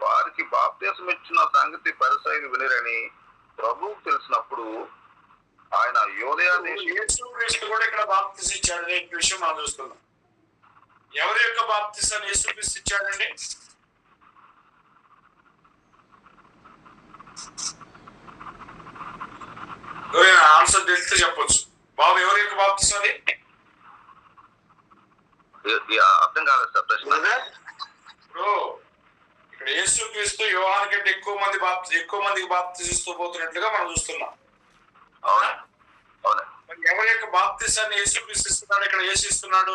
వారికి బాప్తిసం ఇచ్చిన సంగతి పరిసయ్యులు వినిరని ప్రభువుకు తెలిసినప్పుడు ఆయన యూదయ యేసుక్రీస్తు కూడా ఇక్కడ బాప్తిసం ఇచ్చాడు అనే విషయం మనం చూస్తున్నాం. ఎవరి యొక్క బాప్తిసాన్ని యేసుక్రీస్తు ఇచ్చాడండి? ఆన్సర్ తెలిస్తే చెప్పొచ్చు. బాబు, ఎవరి యొక్క బాప్తిసం అది? అర్థం కాలేదు సార్ ప్రశ్న. ఇప్పుడు ఇక్కడ యేసుక్రీస్తు యోహాను కంటే ఎక్కువ మందికి బాప్తిసిస్తూ పోతున్నట్లుగా మనం చూస్తున్నాం. మరి ఎవరి యొక్క బాప్తిసాన్ని యేసుక్రీస్తు ఇస్తున్నాడు? ఇక్కడ యేసు ఇస్తున్నాడు.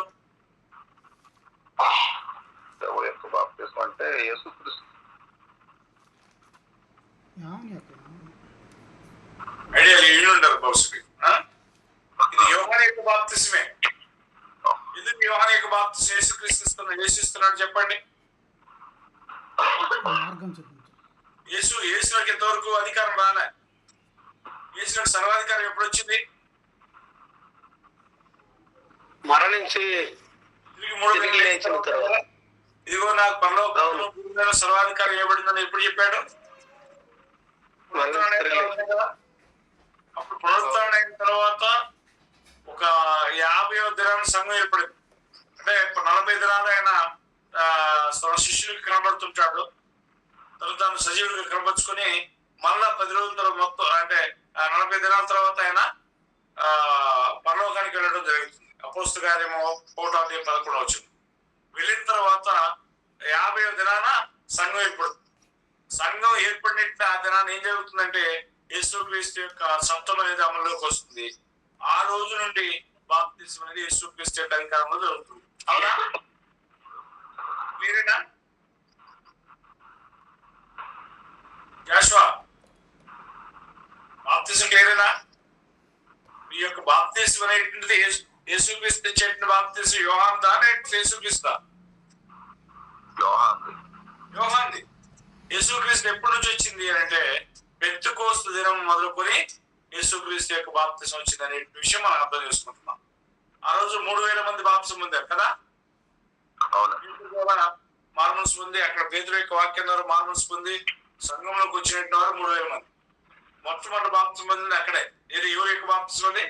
ఎవరి యొక్క బాప్తిసం అంటే యేసుక్రీస్తు. ఐడియా ఇల్లు ఉంటారు బహుశా. ఇది యోహాను యొక్క బాప్తిసమే. ఎందుకు యోహాను యొక్క బాప్తిసం యేసుక్రీస్తు ఇస్తున్నాడు చెప్పండి. యేసుకి ఎంతవరకు అధికారం రాలే. యేసుకి సర్వాధికారం ఎప్పుడు వచ్చింది? మరణించి తిరిగి లేచిన తర్వాత. ఇదిగో నాకు పరలోకంలో సర్వాధికారం ఇవ్వబడిందని ఎప్పుడు చెప్పాడు? అప్పుడు పునరుత్థానం అయిన తర్వాత ఒక 50వ దినాన సంఘం ఏర్పడింది. అంటే 40 దినాలు ఆయన తన శిష్యులకి కనబడుతుంటాడు. తను సజీవుడిగా కనబరుచుకొని మళ్ళా 10 రోజుల తర్వాత మొత్తం అంటే 40 దినాల తర్వాత ఆయన పరలోకానికి వెళ్ళడం జరుగుతుంది. అపోస్తల కార్యము 1వ అధ్యాయం 11వ వచనం. వెళ్ళిన తర్వాత 50వ దినాన సంఘం ఏర్పడుతుంది. సంఘం ఏర్పడినట్టు ఆ దినాన్ని ఏం జరుగుతుందంటే యేసుక్రీస్తు యొక్క సత్వం అనేది అమల్లోకి వస్తుంది. ఆ రోజు నుండి బాప్తిస్మం అనేది యేసుక్రీస్తు యొక్క అధికారంలో జరుగుతుంది. అవునా? మీరేనా జాషువా? బాప్తిజం క్లియరేనా? మీ యొక్క బాప్తిజం అనేటువంటిది యేసుక్రీస్తు చెప్పిన బాప్తిజం యోహాన్దా యేసుక్రీస్తా? యోహాన్ది. యేసుక్రీస్తు ఎప్పటి నుంచి వచ్చింది అంటే పెంతెకోస్తు దినం మొదలుకొని యేసుక్రీస్తు యొక్క బాప్తిజం వచ్చింది అనే విషయం మనం అర్థం చేసుకుంటున్నాం. ఆ రోజు 3,000 మంది బాప్తిజం పొందారు కదా. మార్మన్స్ పొంది అక్కడ పేతురు యొక్క వాక్యం ద్వారా మార్మన్స్ పొంది సంఘంలోకి వచ్చినట్టు వారు 3,000 మంది. మొట్టమొదటి బాప్తిజం పొందింది అక్కడే. ఎవరి యొక్క బాప్తిజం? అది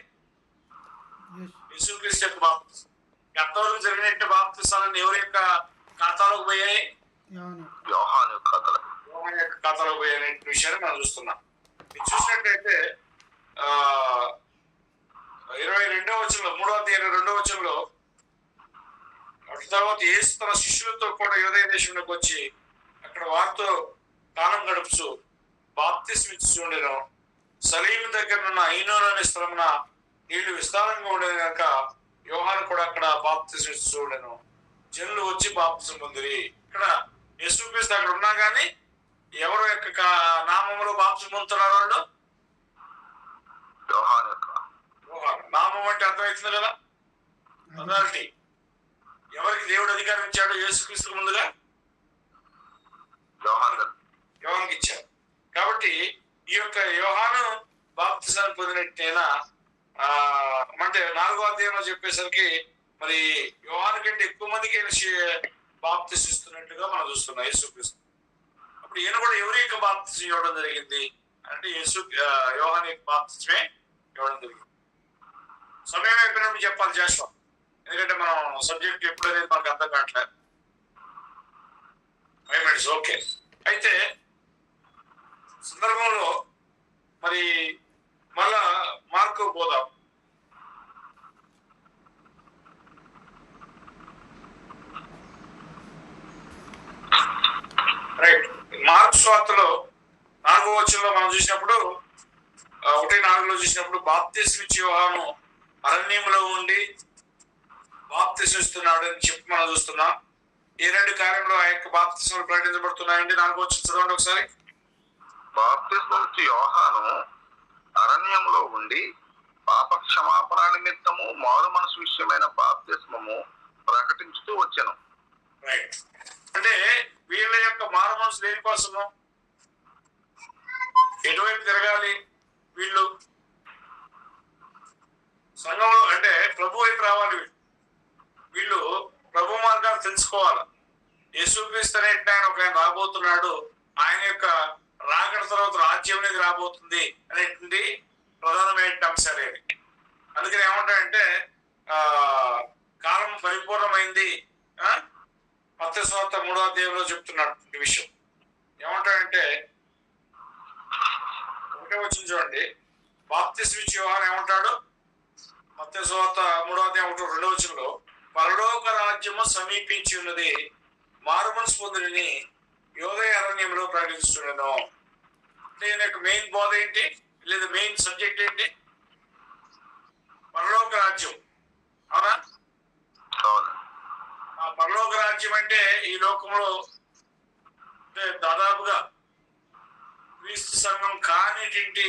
యేసుక్రీస్తు యొక్క బాప్తిజం. గతంలో జరిగినట్టు బాప్తిజాలను ఎవరి యొక్క ఖాతాలోకి పోయాయి? యోహాను యొక్క ఖాతాలోకి పోయాయి విషయాన్ని మనం చూస్తున్నాం. మీరు చూసినట్లయితే 22వ వచనంలో 3:22వ వచనంలో తర్వాత యేసు తన శిష్యులతో కూడా యూదయ దేశంలోకి వచ్చి అక్కడ వారితో కాలం గడుపుచు బాప్తిస్మం ఇచ్చి ఉండెను. సలీము దగ్గర ఉన్న ఐనోను అనే స్థలమున నీళ్లు విస్తారంగా ఉండేది కనుక యోహాను కూడా అక్కడ బాప్తిస్మం ఇచ్చి ఉండెను. జనులు వచ్చి బాప్తిస్మం పొందిరి. ఇక్కడ యేసుక్రీస్తు అక్కడ ఉన్నా కానీ ఎవరు యొక్క నామములో బాప్తిస్మం పొందుతున్నారు? వాళ్ళు యోహాను. నామం అంటే అర్థమవుతుంది కదా, అథారిటీ. ఎవరికి దేవుడు అధికారం ఇచ్చాడు? యేసుక్రీస్తు ముందుగా యోహానుకి ఇచ్చాడు. కాబట్టి ఈ యొక్క యోహాను బాప్తిజాన్ని పొందినట్టేనా అంటే 4వ అధ్యాయంలో చెప్పేసరికి మరి యోహాను కంటే ఎక్కువ మందికి బాప్తిజం ఇస్తున్నట్టుగా మనం చూస్తున్నాం యేసుక్రీస్తు. అప్పుడు ఈయన కూడా ఎవరి యొక్క బాప్తిజం ఇవ్వడం జరిగింది అంటే యోహాను యొక్క బాప్తిజమే ఇవ్వడం జరిగింది. సమయం అయిపోయినప్పుడు చెప్పాలి జాషువా, ఎందుకంటే మనం సబ్జెక్ట్ ఎప్పుడు అనేది మనకు అర్థం కావట్లేదు. 5 minutes ఓకే. అయితే సందర్భంలో మరి మళ్ళా మార్కు పోదాం. రైట్. మార్కు సువార్తలో 4వ వచనంలో మనం చూసినప్పుడు 1:4లో చూసినప్పుడు బాప్తిస్మం ఇచ్చే యోహాను అరణ్యంలో ఉండి బాప్తిస్మం ఇస్తున్నాడు అని చెప్పి మనం చూస్తున్నాం. ఈ 2 కార్యంలో ఆ యొక్క బాప్తిస్మాలు ప్రకటించబడుతున్నాయండి. 4వ వచనం చదవండి ఒకసారి. బాప్తిస్మం ఇచ్చే యోహాను అరణ్యంలో ఉండి పాప క్షమాపణ నిమిత్తము మారు మనసు విషయమైన బాప్తిస్మము ప్రకటించుతూ వచ్చాను. రైట్. అంటే వీళ్ళ యొక్క మారు మనసు దేనికోసము? ఎటువైపు తిరగాలి వీళ్ళు? సంఘంలో అంటే ప్రభు వైపు రావాలి. వీళ్ళు ప్రభు మార్గాలు తెలుసుకోవాలి. యేసుక్రీస్తు అనేటి ఆయన ఒక ఆయన రాబోతున్నాడు, ఆయన యొక్క రాకడ తర్వాత రాజ్యం అనేది రాబోతుంది అనేటువంటి ప్రధానమైన అంశాలు ఏవి. అందుకని ఏమంటాడంటే కాలం పరిపూర్ణమైంది. మత్తయి సువార్త 3వ అధ్యాయంలో చెప్తున్నాడు ఈ విషయం. ఏమంటాడంటే 1వ వచనం చూడండి. బాప్తిస్మం ఇచ్చే యోహాను ఏమంటాడు? మత్తయి సువార్త 3వ అధ్యాయం 2వ వచనంలో పరలోక రాజ్యము సమీపించి ఉన్నది, మారు మనసు పొందుని యోదయ అరణ్యంలో ప్రకటిస్తున్నాను. దీని యొక్క మెయిన్ బోధ ఏంటి, లేదా మెయిన్ సబ్జెక్ట్ ఏంటి? పరలోక రాజ్యం. అవునా? ఆ పరలోక రాజ్యం అంటే ఈ లోకంలో అంటే దాదాపుగా క్రీస్తు సంఘం కానిటింటి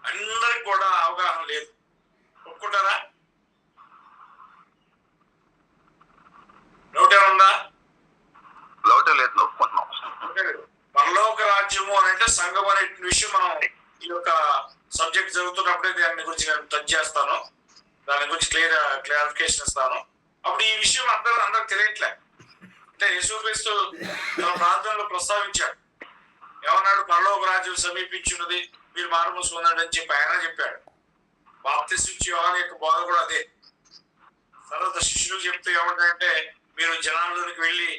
అందరికి కూడా అవగాహన లేదు. ఒప్పుకుంటారా? డౌట్ ఏమన్నా? డౌటే లేదు, ఒప్పుకుంటున్నాం. పరలోక రాజ్యము అని అంటే సంఘం అనే విషయం మనం ఈ యొక్క సబ్జెక్ట్ జరుగుతున్నప్పుడే దాని గురించి నేను టచ్ చేస్తాను, దాని గురించి క్లారిఫికేషన్ ఇస్తాను. అప్పుడు ఈ విషయం అందరికి తెలియట్లే. అంటే యేసుక్రీస్తు తన ప్రార్థనలో ప్రస్తావించాడు. ఏమన్నాడు? పరలోక రాజ్యం సమీపించున్నది, మీరు మారు మనసు పొందండి అని చెప్పి ఆయన చెప్పాడు. బాప్తిస్మం ఇచ్చే యోహాను యొక్క బోధ కూడా అదే. తర్వాత శిష్యులు చెప్తూ ఏమంటారంటే మీరు జనాల్లోనికి వెళ్ళి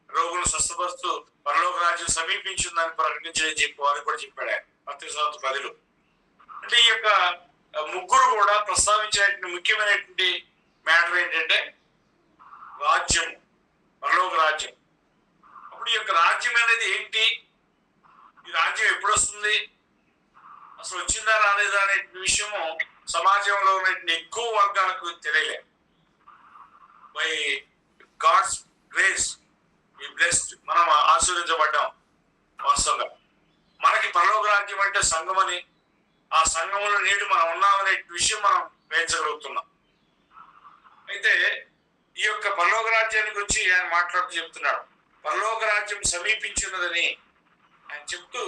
రోగులను స్వస్థపరుస్తూ పరలోక రాజ్యం సమీపించిందని ప్రకటించని చెప్పి వారు కూడా చెప్పాడు ఆయన మత్తయి సువార్త 10లో. అంటే ఈ యొక్క ముగ్గురు కూడా ప్రస్తావించినటువంటి ముఖ్యమైనటువంటి మ్యాటర్ ఏంటంటే రాజ్యం, పరలోక రాజ్యం. అప్పుడు ఈ యొక్క రాజ్యం అనేది ఏంటి, ఈ రాజ్యం ఎప్పుడు వస్తుంది, అసలు వచ్చిందా రాలేదా అనే విషయము సమాజంలో ఉన్న ఎక్కువ వర్గాలకు తెలియలేదు. బై గాడ్స్ గ్రేస్ ఈ బ్లెస్డ్, మనం ఆశీర్వదించబడ్డాం. వాస్తవంగా మనకి పరలోక రాజ్యం అంటే సంఘం అని, ఆ సంఘంలో నేడు మనం ఉన్నామనే విషయం మనం గ్రహించగలుగుతున్నాం. అయితే ఈ యొక్క పరలోక రాజ్యాన్ని గురించి ఆయన మాట్లాడుతూ చెప్తున్నాడు, పరలోక రాజ్యం సమీపించున్నదని ఆయన చెప్తూ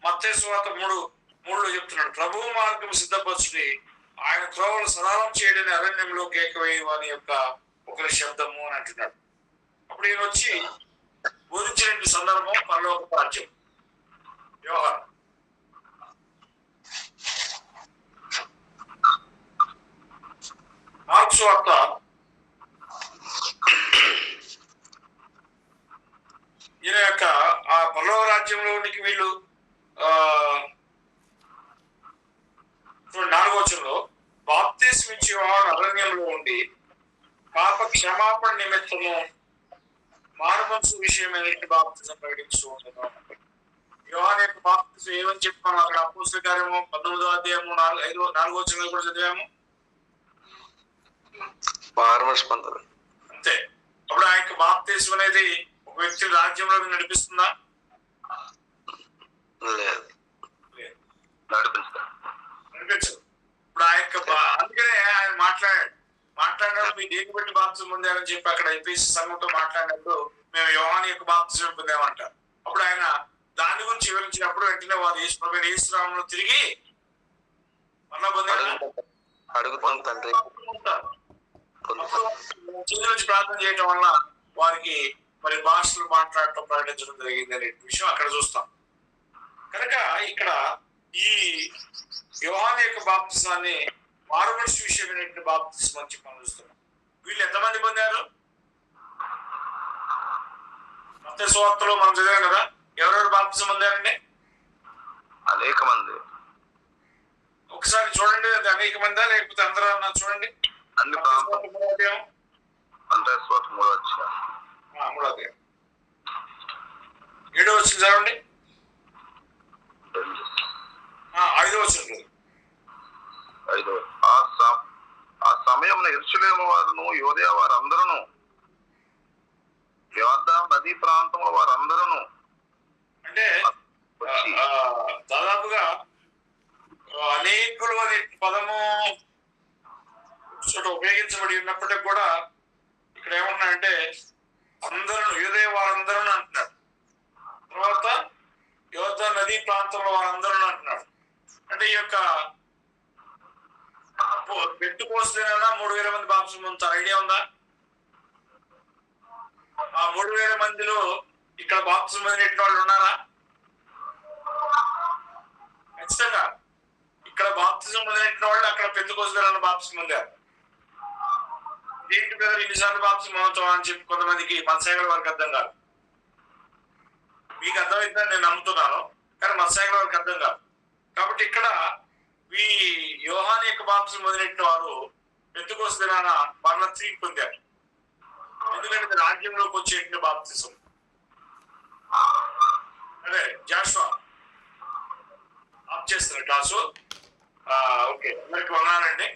మత్తయి సువార్త 3:3 చెప్తున్నాడు, ప్రభువు మార్గం సిద్ధపరచుడి, ఆయన త్రోవలు సరళం చేయడని అరణ్యంలో కేకవేయి వాని యొక్క ఒకరి శబ్దము అని అంటున్నాడు. అప్పుడు ఈయన వచ్చి బోధించిన సందర్భం పరలోక రాజ్యం. యోహాను మార్క్స్ వార్త 4వ రాజ్యంలోనికి వీళ్ళు 4వ వచనంలో బాప్తిస్మం ఇచ్చే యోహాను అరణ్యంలో ఉండి పాప క్షమాపణ నిమిత్తము మారుమనసు విషయమైన బాప్తిజం ప్రకటిస్తూ ఉంటాను. యోహాను యొక్క బాప్తిజం ఏమని చెప్పాము అక్కడ అపోస్తలుల కార్యము 19వ అధ్యాయము 4వ వచనంలో కూడా చదివాము. అంతే. అప్పుడు ఆ యొక్క బాప్తిజం అనేది ఒక వ్యక్తి రాజ్యంలో నడిపిస్తుందా? నడిపించదు. ఇప్పుడు ఆ యొక్క అందుకనే ఆయన మాట్లాడినప్పుడు మీ దేని బట్టి బాప్తిజం పొందారని చెప్పి అక్కడ ఎఫెసీ సంఘంతో మాట్లాడినప్పుడు మేము యోహాను యొక్క బాప్తిజం పొందామంటారు. అప్పుడు ఆయన దాని గురించి వివరించినప్పుడు వెంటనే వారు యేసునామములో తిరిగి మళ్ళా నుంచి ప్రార్థన చేయడం వల్ల వారికి మరి భాషలు మాట్లాడటం ప్రకటించడం జరిగింది అనే విషయం అక్కడ చూస్తాం. కనుక ఇక్కడ ఈ యోహాను యొక్క బాప్తిజాన్ని మారుమనసు విషయమైన బాప్తిజం అని చెప్పి మనం చూస్తున్నాం. వీళ్ళు ఎంతమంది పొందారు? మత్తయి సువార్తలో మనం చదివాం కదా, ఎవరెవరు బాప్తిజం పొందారండి? అనేక మంది. ఒకసారి చూడండి, అది అనేక మందా లేకపోతే అందరూ అన్నా చూడండి. అన్ని ప్రాంతాలు 3వ అధ్యాయం 7వ వచనం చదవండి. 5వ వచనం. ఆ సమయంలో యెరూషలేము వారును యూదయ వారందరూ యోర్దాను నదీ ప్రాంతంలో వారందరూ అంటే దాదాపుగా అనేకులు అనే పదము చోట ఉపయోగించబడి ఉన్నప్పటికీ కూడా ఇక్కడ ఏమంటున్నాడంటే అందరూ యూదయ వారందరూ అంటున్నాడు. తర్వాత యోర్దాను నదీ ప్రాంతంలో వారందరూ అంటున్నాడు. అంటే ఈ యొక్క పెట్టు కోసమైనా 3,000 మంది బాప్తిజం పొందుతారు. ఐడియా ఉందా? ఆ 3,000 మందిలో ఇక్కడ బాప్తిజం పొందిన వాళ్ళు ఉన్నారా? ఖచ్చితంగా ఇక్కడ బాప్తిజం పొందిన వాళ్ళు అక్కడ పెంతెకోస్తేయులు బాప్తిజం పొందారు. ఏంటి బ్రదర్ ఇన్నిసార్లు బాప్తిజం పొందుతాం అని చెప్పి కొంతమందికి మత్స్యాగల వారికి అర్థం కాదు. మీకు అర్థమైందని నేను నమ్ముతున్నాను, కానీ మత్స్యాగల వారికి అర్థం కాదు. కాబట్టి ఇక్కడ ఈ యోహాను యొక్క బాప్తిజం మొదలెట్టిన వారు పెంతెకోస్తేయులు మరలా తిరిగి పొందారు. ఎందుకంటే రాజ్యంలోకి వచ్చేట బాప్తిజం. అదే జాషువా ఆఫ్ చేస్తున్నారు క్లాసు. ఓకే, అందరికి ఉన్నానండి.